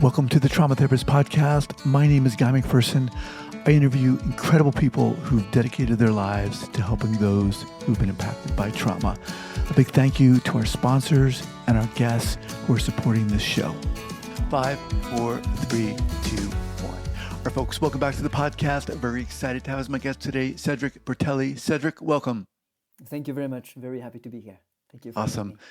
Welcome to the Trauma Therapist Podcast. My name is Guy McPherson. I interview incredible people who've dedicated their lives to helping those who've been impacted by trauma. A big thank you to our sponsors and our guests who are supporting this show. 5, 4, 3, 2, 1. All right, folks, welcome back to the podcast. I'm very excited to have as my guest today, Cedric Bertelli. Cedric, welcome. Thank you very much. Very happy to be here. Thank you for Awesome. having me.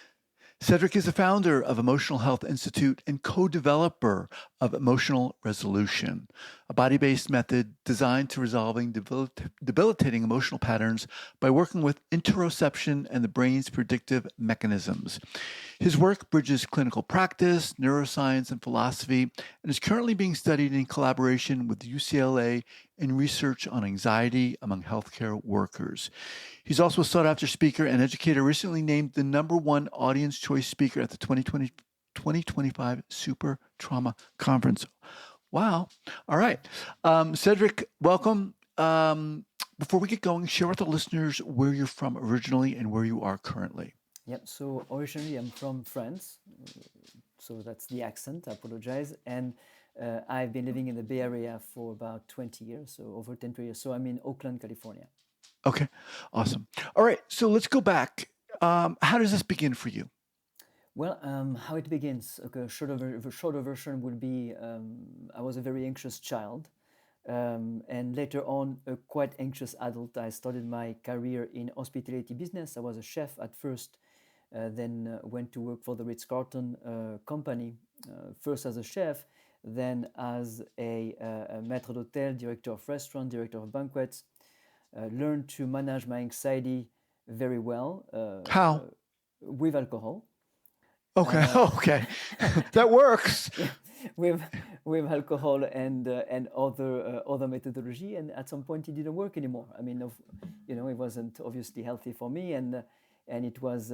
Cedric is the founder of Emotional Health Institute and co-developer of Emotional Resolution, a body-based method designed to resolving debilitating emotional patterns by working with interoception and the brain's predictive mechanisms. His work bridges clinical practice, neuroscience, and philosophy, and is currently being studied in collaboration with UCLA in research on anxiety among healthcare workers. He's also a sought-after speaker and educator, recently named the #1 audience choice speaker at the 2025 Super Trauma Conference. Wow. All right. Cedric, welcome. Before we get going, share with the listeners where you're from originally and where you are currently. Yep. So originally I'm from France. So that's the accent. I apologize. And I've been living in the Bay Area for about 20 years, so over 10 years. So I'm in Oakland, California. Okay. Awesome. All right. So let's go back. How does this begin for you? Well, how it begins, okay, shorter version would be I was a very anxious child. And later on, a quite anxious adult. I started my career in hospitality business. I was a chef at first, then went to work for the Ritz-Carlton company, first as a chef, then as a maître d'hôtel, director of restaurant, director of banquets. Learned to manage my anxiety very well. How? With alcohol. Okay. Okay. That works. with alcohol and other methodology, and at some point it didn't work anymore. I mean, it wasn't obviously healthy for me, and it was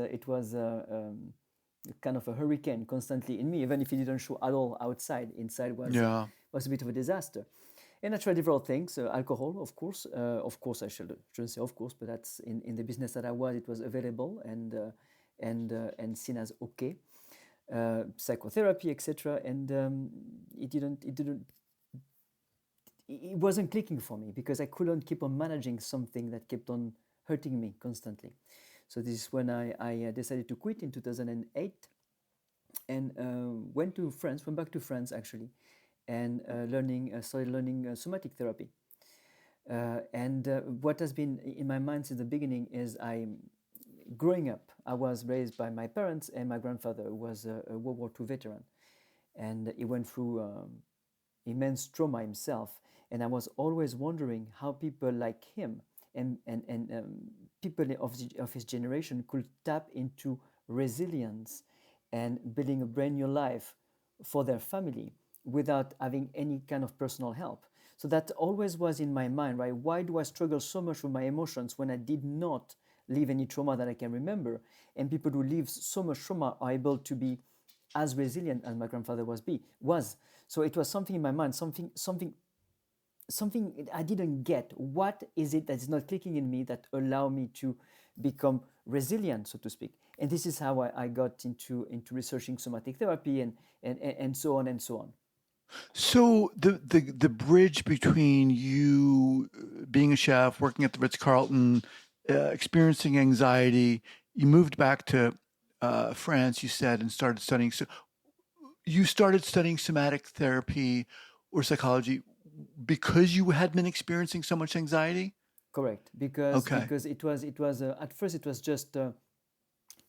kind of a hurricane constantly in me, even if it didn't show at all outside. Inside was a bit of a disaster. And I tried several things. Alcohol, of course. I shouldn't say of course, but that's in the business that I was. It was available and seen as okay. Psychotherapy, etc. And it wasn't clicking for me because I couldn't keep on managing something that kept on hurting me constantly. So this is when I decided to quit in 2008 and went back to France actually, and started learning somatic therapy. And what has been in my mind since the beginning is growing up, I was raised by my parents, and my grandfather was a World War II veteran, and he went through immense trauma himself. And I was always wondering how people like him and people of his generation could tap into resilience and building a brand new life for their family without having any kind of personal help. So that always was in my mind, right? Why do I struggle so much with my emotions when I did not live any trauma that I can remember? And people who live so much trauma are able to be as resilient as my grandfather was. So it was something in my mind, something I didn't get. What is it that is not clicking in me that allow me to become resilient, so to speak? And this is how I got into researching somatic therapy and so on and so on. So the bridge between you being a chef, working at the Ritz-Carlton, experiencing anxiety, you moved back to France, you said, and started studying. So you started studying somatic therapy or psychology because you had been experiencing so much anxiety? Correct, because it was at first it was just to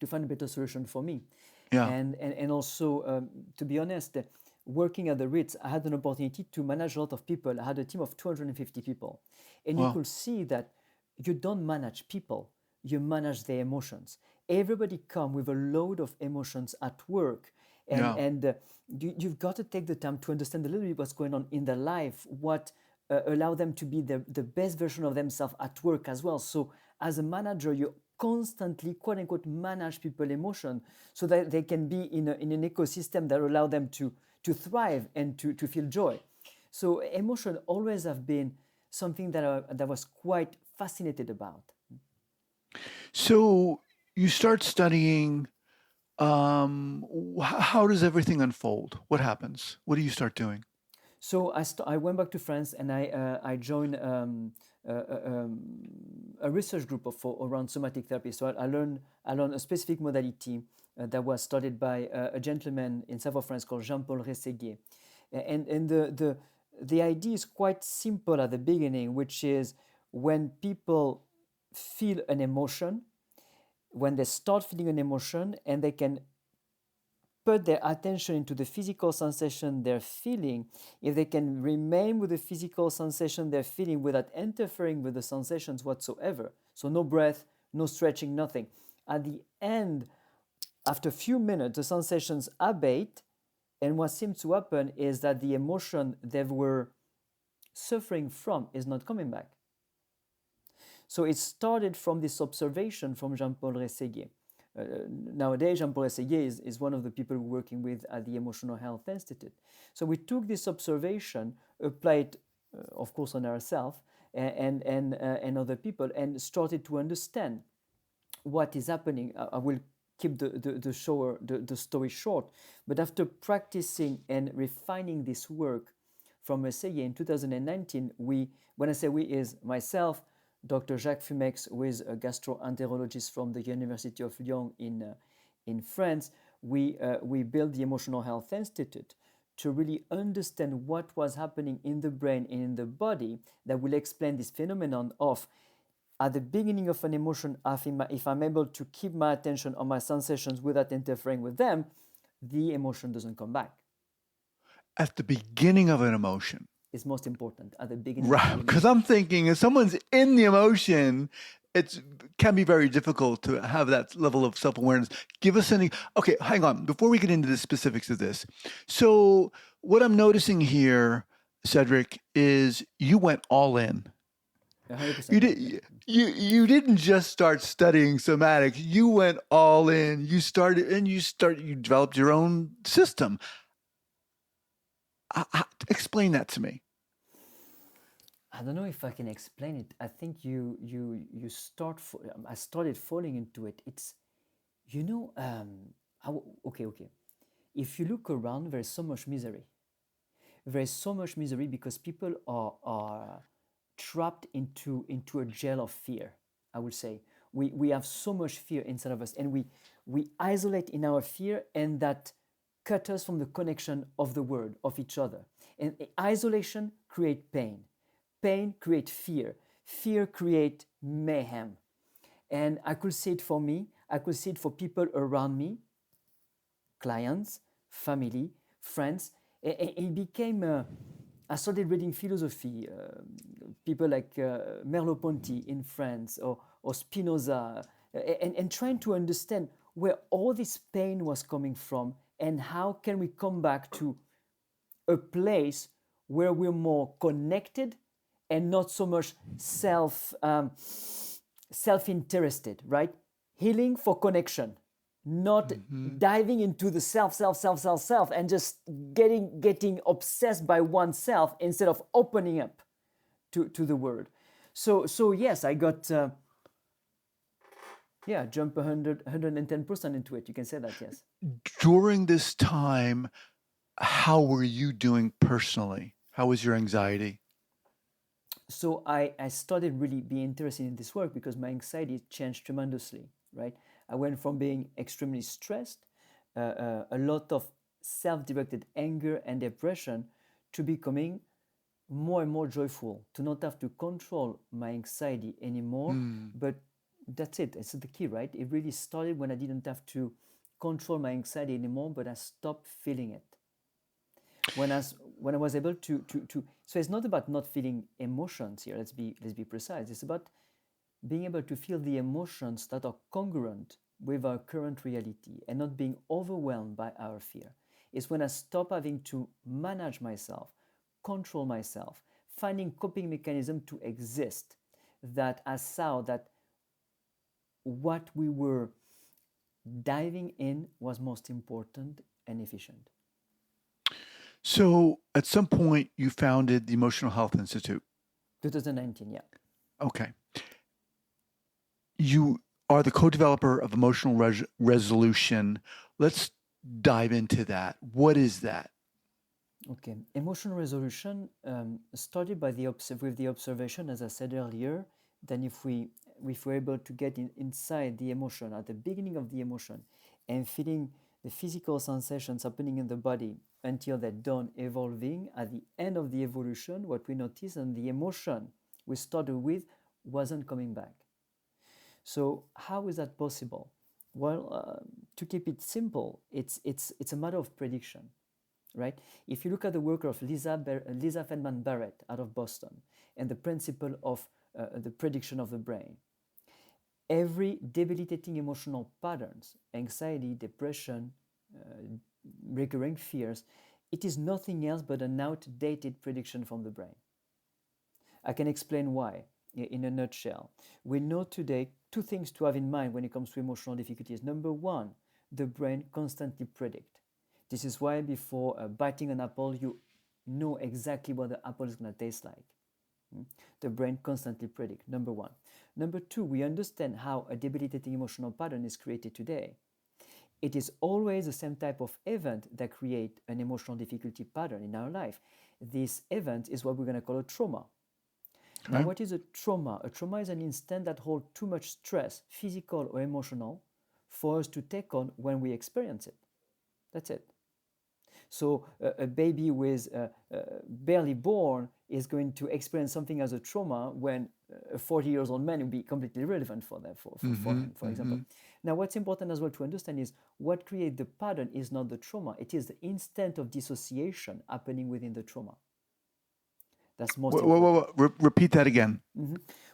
find a better solution for me. Yeah. And also to be honest, working at the Ritz, I had an opportunity to manage a lot of people. I had a team of 250 people, and you could see that you don't manage people, you manage their emotions. Everybody come with a load of emotions at work, and you've got to take the time to understand a little bit what's going on in their life, what allow them to be the best version of themselves at work as well. So as a manager, you constantly, quote unquote, manage people's emotion so that they can be in an ecosystem that allow them to thrive and to feel joy. So emotion always have been something that I was quite fascinated about. So you start studying How does everything unfold? What happens? What do you start doing? So I went back to France and I joined a research group around somatic therapy. So I learned a specific modality that was started by a gentleman in south of France called Jean-Paul Rességuier. And the idea is quite simple at the beginning, which is when people feel an emotion, when they start feeling an emotion and they can put their attention into the physical sensation they're feeling, if they can remain with the physical sensation they're feeling without interfering with the sensations whatsoever, so no breath, no stretching, nothing. At the end, after a few minutes, the sensations abate, and what seems to happen is that the emotion they were suffering from is not coming back. So it started from this observation from Jean-Paul Rességuier. Nowadays, Jean-Paul Rességuier is one of the people we're working with at the Emotional Health Institute. So we took this observation, applied, of course, on ourselves and other people, and started to understand what is happening. I will keep the story short, but after practicing and refining this work from Rességuier in 2019, when I say we, is myself, Dr. Jacques Fumex, who is a gastroenterologist from the University of Lyon in France, we built the Emotional Health Institute to really understand what was happening in the brain and in the body that will explain this phenomenon of at the beginning of an emotion, if I'm able to keep my attention on my sensations without interfering with them, the emotion doesn't come back. At the beginning of an emotion. It's most important at the beginning of Right. the Because emotion. I'm thinking if someone's in the emotion, it can be very difficult to have that level of self-awareness. Give us any, okay, hang on, before we get into the specifics of this. So what I'm noticing here, Cedric, is you went all in. 100%, You yeah. did you didn't just start studying somatics. You went all in. You developed your own system. Explain that to me. I don't know if I can explain it. I think I started falling into it. It's, you know, okay. If you look around, there's so much misery. There's so much misery because people are trapped into a jail of fear. I would say we have so much fear inside of us, and we isolate in our fear, and that cut us from the connection of the world of each other. And isolation create pain. Pain create fear. Fear create mayhem. And I could see it for me. I could see it for people around me, clients, family, friends. It became, I started reading philosophy, people like Merleau-Ponty in France or Spinoza, and trying to understand where all this pain was coming from and how can we come back to a place where we're more connected and not so much self-interested, right? Healing for connection, not Mm-hmm. diving into the self, and just getting obsessed by oneself instead of opening up to the world. So yes, I got jump 110% into it. You can say that, yes. During this time, how were you doing personally? How was your anxiety? So I started really being interested in this work because my anxiety changed tremendously, right? I went from being extremely stressed, a lot of self-directed anger and depression, to becoming more and more joyful, to not have to control my anxiety anymore. Hmm. But that's it. It's the key, right? It really started when I didn't have to control my anxiety anymore, but I stopped feeling it. When I was able to so it's not about not feeling emotions here. Let's be precise. It's about being able to feel the emotions that are congruent with our current reality and not being overwhelmed by our fear. It's when I stop having to manage myself, control myself, finding coping mechanism to exist, that I saw that what we were diving in was most important and efficient. So at some point, you founded the Emotional Health Institute. 2019, yeah. Okay. You are the co-developer of emotional resolution. Let's dive into that. What is that? Okay, emotional resolution started by with the observation, as I said earlier, then if we're able to get inside the emotion at the beginning of the emotion and feeling the physical sensations happening in the body until they're done evolving, at the end of the evolution, what we notice and the emotion we started with wasn't coming back. So how is that possible? Well, to keep it simple, it's a matter of prediction, right? If you look at the work of Lisa Feldman Barrett out of Boston and the principle of the prediction of the brain, every debilitating emotional patterns, anxiety, depression, recurring fears, it is nothing else but an outdated prediction from the brain. I can explain why in a nutshell. We know today two things to have in mind when it comes to emotional difficulties. Number one, the brain constantly predicts. This is why before biting an apple, you know exactly what the apple is going to taste like. The brain constantly predicts, number one. Number two, we understand how a debilitating emotional pattern is created today. It is always the same type of event that create an emotional difficulty pattern in our life. This event is what we're going to call a trauma. Now, Okay. what is a trauma? A trauma is an instant that holds too much stress, physical or emotional, for us to take on when we experience it. That's it. So a baby who is barely born is going to experience something as a trauma when a 40 years old man will be completely irrelevant for them, for him, for example. Now, what's important as well to understand is what creates the pattern is not the trauma. It is the instant of dissociation happening within the trauma. That's most important. Repeat that again.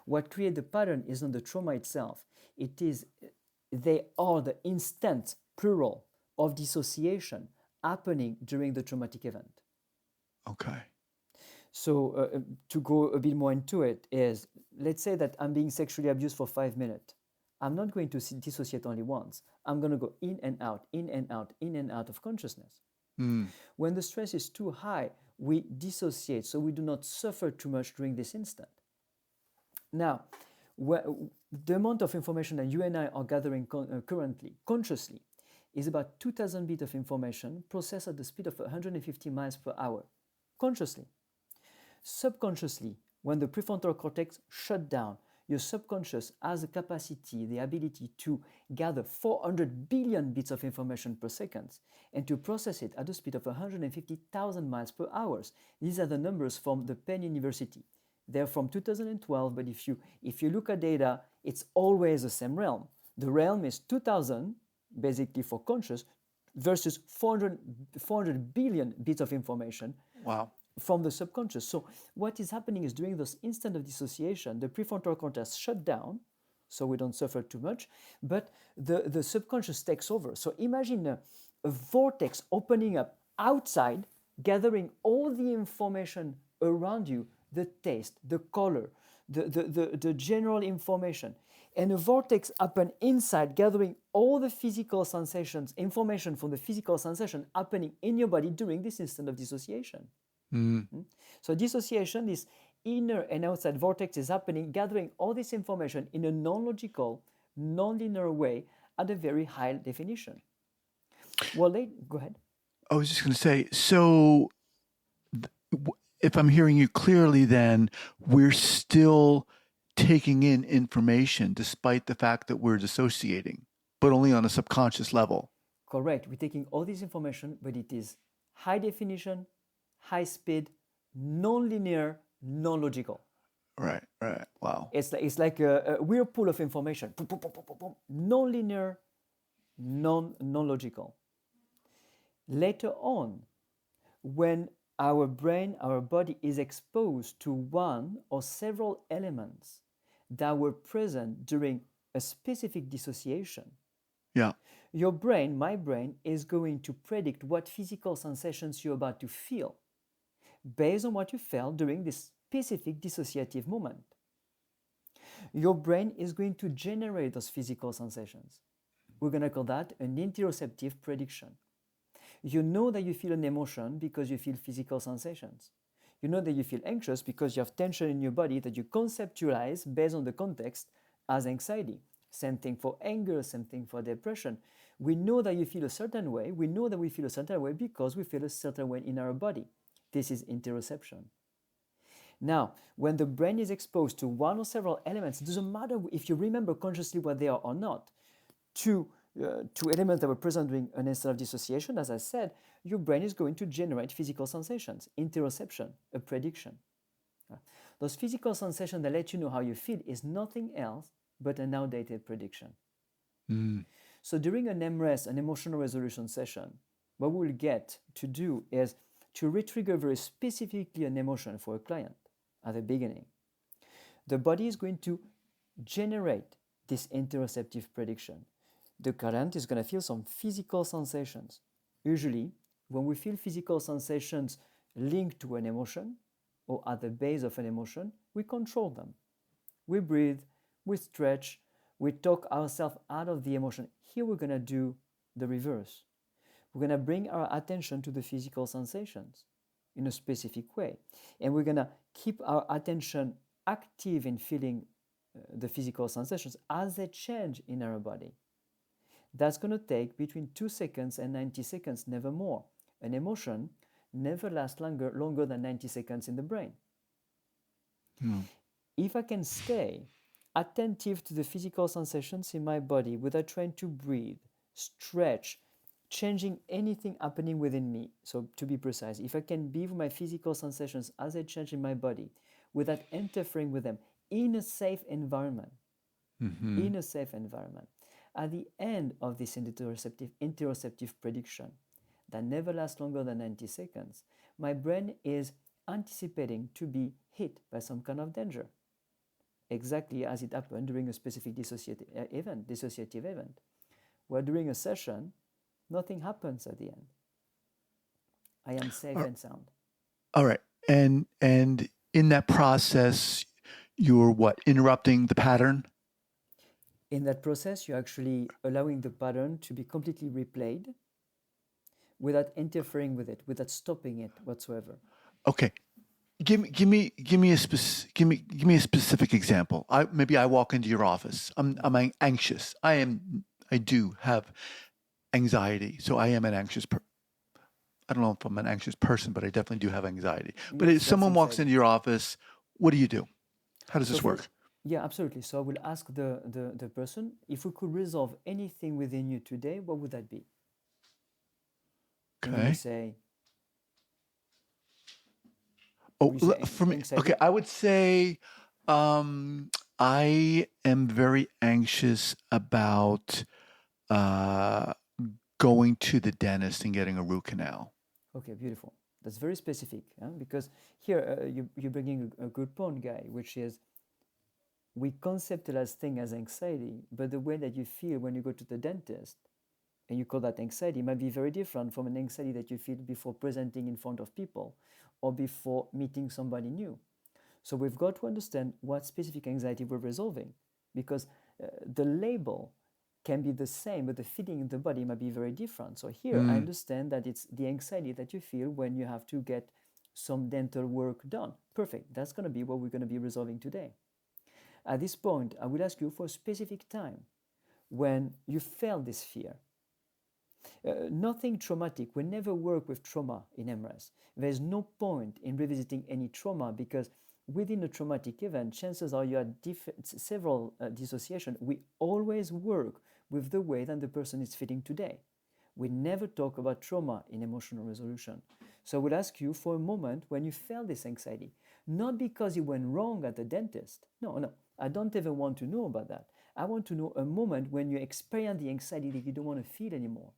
What creates the pattern is not the trauma itself. It is, they are the instant, plural, of dissociation happening during the traumatic event. Okay. So to go a bit more into it is, let's say that I'm being sexually abused for 5 minutes. I'm not going to dissociate only once. I'm going to go in and out, in and out, in and out of consciousness. When the stress is too high, we dissociate, so we do not suffer too much during this instant. Now, the amount of information that you and I are gathering currently, consciously, is about 2,000 bits of information processed at the speed of 150 miles per hour, consciously. Subconsciously, when the prefrontal cortex shut down, your subconscious has the capacity, the ability to gather 400 billion bits of information per second and to process it at the speed of 150,000 miles per hour. These are the numbers from the Penn University. They're from 2012, but if you look at data, it's always the same realm. The realm is 2,000, basically for conscious, versus 400 billion bits of information. Wow. From the subconscious. So what is happening is during this instant of dissociation, the prefrontal cortex shut down, so we don't suffer too much, but the subconscious takes over. So imagine a vortex opening up outside, gathering all the information around you, the taste, the color, the general information. And a vortex happen inside, gathering all the physical sensations, information from the physical sensation happening in your body during this instant of dissociation. So dissociation, this inner and outside vortex is happening, gathering all this information in a non-logical, non-linear way at a very high definition. Well, go ahead. I was just going to say, so if I'm hearing you clearly, then we're still taking in information despite the fact that we're dissociating, but only on a subconscious level. Correct. We're taking all this information, but it is high definition, high speed, non-linear, non-logical. Right. Wow. It's like a whirlpool of information. Non-linear, non-logical. Later on, when our brain, our body is exposed to one or several elements that were present during a specific dissociation, Yeah. your brain, my brain, is going to predict what physical sensations you're about to feel based on what you felt during this specific dissociative moment. Your brain is going to generate those physical sensations. We're going to call that an interoceptive prediction. You know that you feel an emotion because you feel physical sensations. You know that you feel anxious because you have tension in your body that you conceptualize based on the context as anxiety. Same thing for anger, same thing for depression. We know that you feel a certain way. We know that we feel a certain way because we feel a certain way in our body. This is interoception. Now, when the brain is exposed to one or several elements, it doesn't matter if you remember consciously what they are or not, to elements that were present during an instant of dissociation, as I said, your brain is going to generate physical sensations, interoception, a prediction. Those physical sensations that let you know how you feel is nothing else but an outdated prediction. Mm. So during an EmRes, an emotional resolution session, what we'll get to do is to re-trigger very specifically an emotion for a client at the beginning. The body is going to generate this interoceptive prediction. The client is going to feel some physical sensations. Usually, when we feel physical sensations linked to an emotion or at the base of an emotion, we control them. We breathe, we stretch, we talk ourselves out of the emotion. Here we're going to do the reverse. We're going to bring our attention to the physical sensations in a specific way. And we're going to keep our attention active in feeling the physical sensations as they change in our body. That's going to take between 2 seconds and 90 seconds, never more. An emotion never lasts longer than 90 seconds in the brain. Mm. If I can stay attentive to the physical sensations in my body without trying to breathe, stretch, changing anything happening within me, so to be precise, if I can be with my physical sensations as they change in my body without interfering with them in a safe environment, Mm-hmm. at the end of this interoceptive prediction that never lasts longer than 90 seconds, my brain is anticipating to be hit by some kind of danger, exactly as it happened during a specific dissociative event, where during a session, nothing happens at the end. I am safe and sound. All right. And in that process, you're what? Interrupting the pattern? In that process, you're actually allowing the pattern to be completely replayed without interfering with it, without stopping it whatsoever. Okay. Give me a specific example. Maybe I walk into your office. I'm anxious. I do have anxiety. So I am an anxious I don't know if I'm an anxious person, but I definitely do have anxiety. But Yes, if that's someone walks anxiety. into your office, what do? How does So this work? yeah, absolutely. So I will ask the person, if we could resolve anything within you today, what would that be? And you may Okay. say, Oh, would you say for me, okay, anxiety? I would say I am very anxious about uh, going to the dentist and getting a root canal. Okay, beautiful. That's very specific, because here you're bringing a good point, Guy, which is we conceptualize things as anxiety, but the way that you feel when you go to the dentist and you call that anxiety might be very different from an anxiety that you feel before presenting in front of people or before meeting somebody new. So we've got to understand what specific anxiety we're resolving, because the label can be the same, but the feeling in the body might be very different. So here I Mm, understand that it's the anxiety that you feel when you have to get some dental work done. Perfect. That's going to be what we're going to be resolving today. At this point, I will ask you for a specific time when you felt this fear. Nothing traumatic. We never work with trauma in EmRes. There's no point in revisiting any trauma because within a traumatic event, chances are you had several dissociation. We always work with the way that the person is feeling today. We never talk about trauma in emotional resolution. So I would ask you for a moment when you felt this anxiety, not because you went wrong at the dentist. No, I don't even want to know about that. I want to know a moment when you experience the anxiety that you don't want to feel anymore.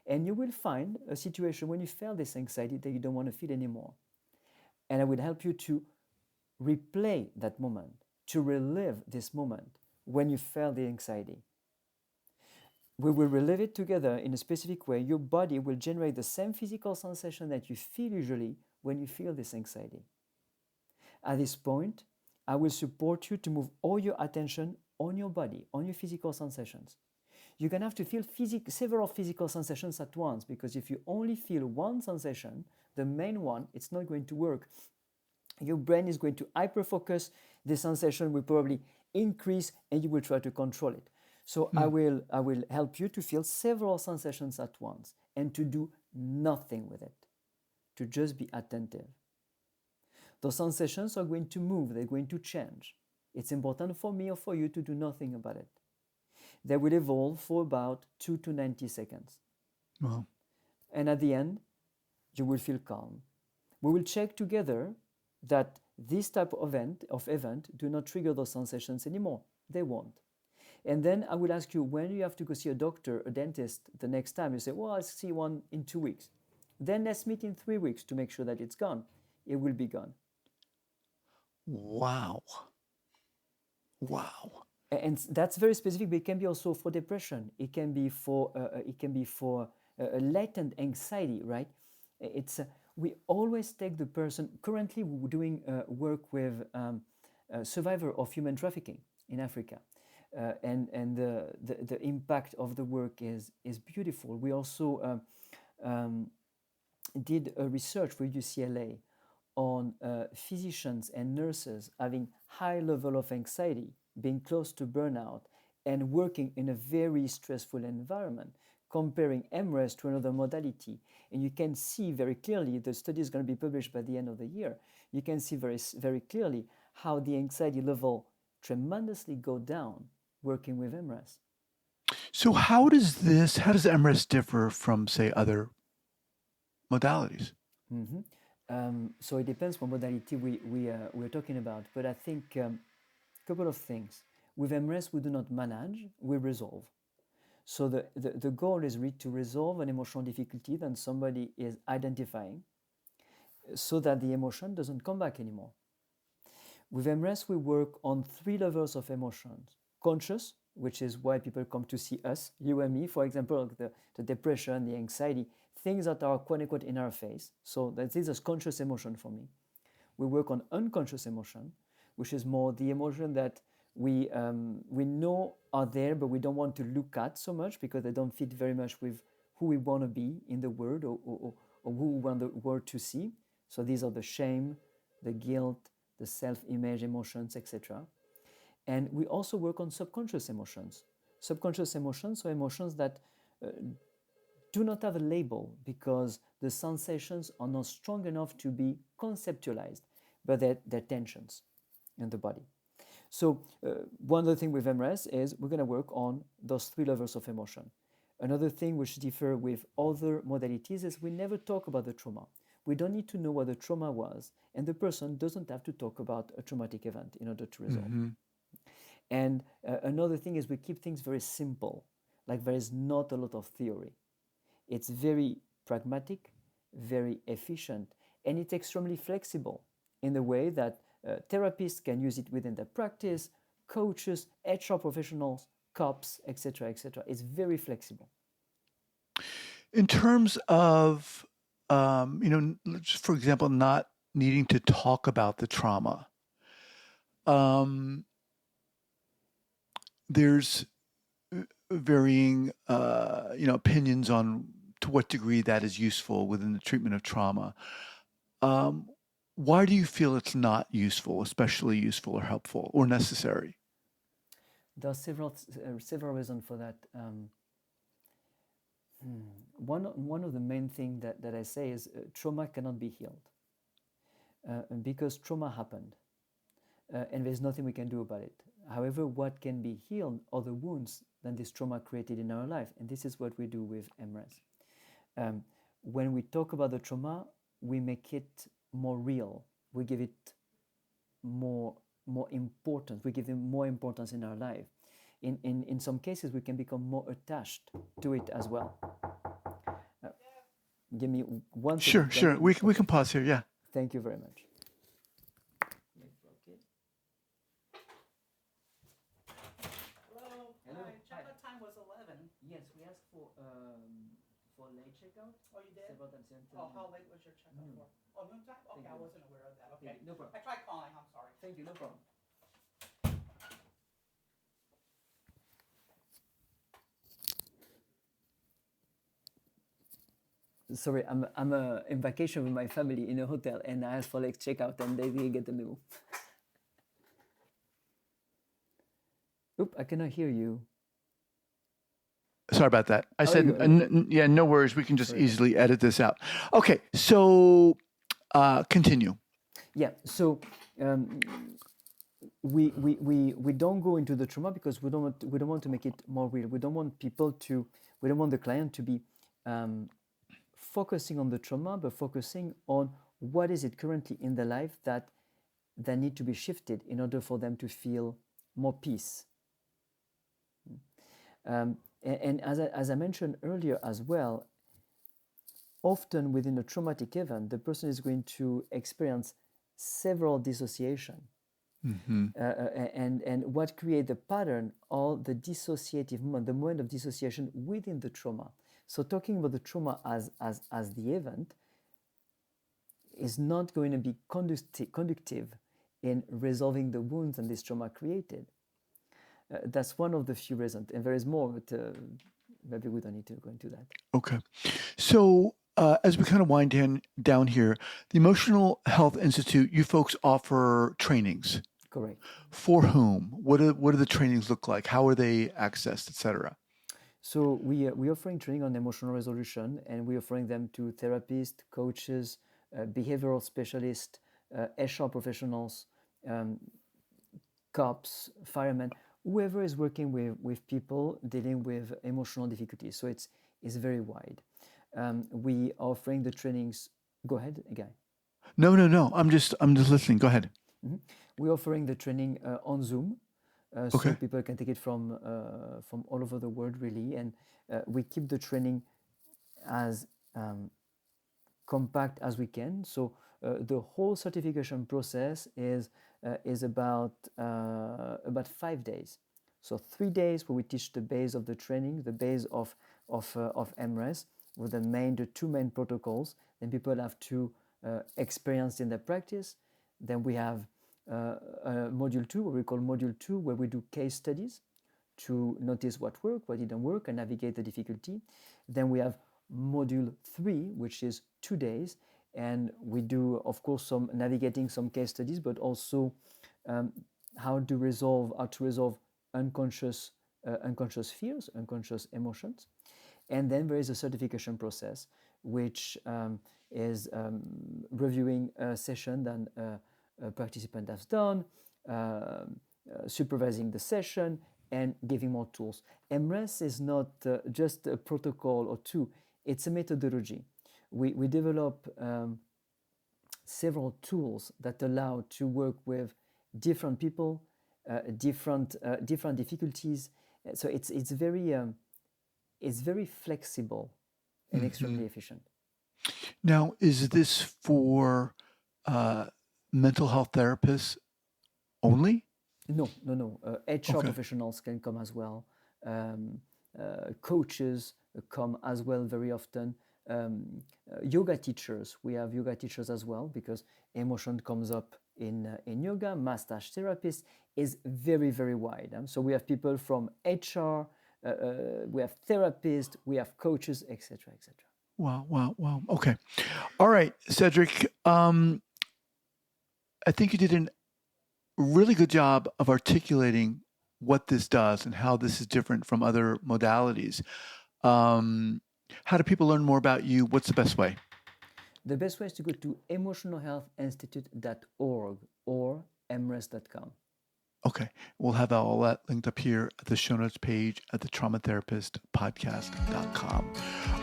And you will find a situation when you feel this anxiety that you don't want to feel anymore. And I will help you to replay that moment, to relive this moment when you felt the anxiety. We will relive it together in a specific way. Your body will generate the same physical sensation that you feel usually when you feel this anxiety. At this point, I will support you to move all your attention on your body, on your physical sensations. You're going to have to feel several physical sensations at once, because if you only feel one sensation, the main one, it's not going to work. Your brain is going to hyperfocus the sensation will probably increase, and you will try to control it. So I will help you to feel several sensations at once and to do nothing with it, to just be attentive. Those sensations are going to move, they're going to change. It's important for me or for you to do nothing about it. They will evolve for about 2 to 90 seconds. Wow. And at the end, you will feel calm. We will check together that this type of event do not trigger those sensations anymore. They won't. And then I will ask you, when you have to go see a doctor, a dentist, the next time, you say, well, I'll see one in 2 weeks. Then let's meet in 3 weeks to make sure that it's gone. It will be gone. Wow. Wow. And that's very specific, but it can be also for depression. It can be for latent anxiety, right? It's we always take the person. Currently, we're doing work with a survivor of human trafficking in Africa, and the impact of the work is beautiful. We also did a research with UCLA on physicians and nurses having high level of anxiety, being close to burnout, and working in a very stressful environment, comparing EmRes to another modality. And you can see very clearly, the study is going to be published by the end of the year, you can see very clearly how the anxiety level tremendously go down working with EmRes. So how does EmRes differ from, say, other modalities? So it depends what modality we're talking about, but I think a couple of things. With EmRes, we do not manage, we resolve. So the goal is really to resolve an emotional difficulty that somebody is identifying so that the emotion doesn't come back anymore. With EmRes, we work on 3 levels of emotions. Conscious, which is why people come to see us, you and me, for example, the depression, the anxiety, things that are quote unquote in our face. So that is a conscious emotion for me. We work on unconscious emotion, which is more the emotion that we know are there, but we don't want to look at so much because they don't fit very much with who we want to be in the world or who we want the world to see. So these are the shame, the guilt, the self-image emotions, etc. And we also work on subconscious emotions. Subconscious emotions are emotions that do not have a label because the sensations are not strong enough to be conceptualized, but they're tensions in the body. So one other thing with EmRes is we're going to work on those 3 levels of emotion. Another thing which differs with other modalities is we never talk about the trauma. We don't need to know what the trauma was, and the person doesn't have to talk about a traumatic event in order to resolve. And another thing is we keep things very simple, like there is not a lot of theory. It's very pragmatic, very efficient, and it's extremely flexible in the way that therapists can use it within their practice, coaches, HR professionals, cops, etc., etc. It's very flexible. In terms of, just for example, not needing to talk about the trauma, there's varying, opinions on to what degree that is useful within the treatment of trauma. Why do you feel it's not useful, especially useful or helpful or necessary? There are several reasons for that. One of the main things that I say is trauma cannot be healed because trauma happened and there's nothing we can do about it. However, what can be healed are the wounds that this trauma created in our life, and this is what we do with EmRes. When we talk about the trauma, we make it more real. We give it more importance. We give them more importance in our life. In some cases, we can become more attached to it as well. Give me one second. Sure. We can pause here. Yeah. Thank you very much. Hello. Hi. Checkout time was 11. Yes, we asked for late checkout. Oh, you did? Several times until Oh, how late was your checkout for? Oh, noon time? Okay, I wasn't aware of that. Okay. No problem. I tried calling. I'm sorry. Thank you. No problem. Sorry, I'm in vacation with my family in a hotel, and I asked for late checkout, and they didn't get the memo. Oop, I cannot hear you. Sorry about that. I Oh, said, you go. yeah, no worries. We can just Very good. easily edit this out. Okay, so continue. Yeah. So um, we don't go into the trauma because we don't want to make it more real. We don't want we don't want the client to be focusing on the trauma, but focusing on what is it currently in their life that need to be shifted in order for them to feel more peace. And as I mentioned earlier as well, often within a traumatic event, the person is going to experience several dissociation. And what create the pattern, all the dissociative moment, the moment of dissociation within the trauma. So talking about the trauma as the event is not going to be conductive in resolving the wounds and this trauma created. That's one of the few reasons, and there is more, but maybe we don't need to go into that. Okay. So as we kind of wind down here, the Emotional Health Institute, you folks offer trainings. Correct. For whom? What do the trainings look like? How are they accessed, et cetera? So we're offering training on emotional resolution, and we're offering them to therapists, coaches, behavioral specialists, HR professionals, cops, firemen, whoever is working with people dealing with emotional difficulties. So it's very wide. We are offering the trainings. Go ahead, Guy. No. I'm just listening. Go ahead. Mm-hmm. We're offering the training on Zoom, so people can take it from all over the world, really. And we keep the training as compact as we can. So the whole certification process is about 5 days. So 3 days where we teach the base of the training, the base of EmRes, with the two main protocols. Then people have to experience in their practice. Then we have module 2, what we call module 2, where we do case studies to notice what worked, what didn't work, and navigate the difficulty. Then we have module 3, which is 2 days, and we do, of course, some navigating some case studies, but also how to resolve unconscious fears, unconscious emotions. And then there is a certification process, which is reviewing a session that a participant has done, supervising the session, and giving more tools. EmRes is not just a protocol or two, it's a methodology. We develop several tools that allow to work with different people, different difficulties. So it's very flexible and extremely efficient. Now, is this for mental health therapists only? No. HR professionals can come as well. Coaches come as well very often. Yoga teachers, we have yoga teachers as well, because emotion comes up in yoga. Massage therapists is very, very wide. So we have people from HR, we have therapists, we have coaches, etc., etc. Wow. Okay. All right, Cedric. I think you did a really good job of articulating what this does and how this is different from other modalities. How do people learn more about you? What's the best way? The best way is to go to emotionalhealthinstitute.org or emres.com. Okay. We'll have all that linked up here at the show notes page at the traumatherapistpodcast.com.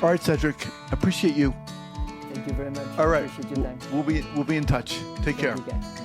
All right, Cedric. Appreciate you. Thank you very much. All right. Appreciate your time. We'll be in touch. Take care. Thank you, guys.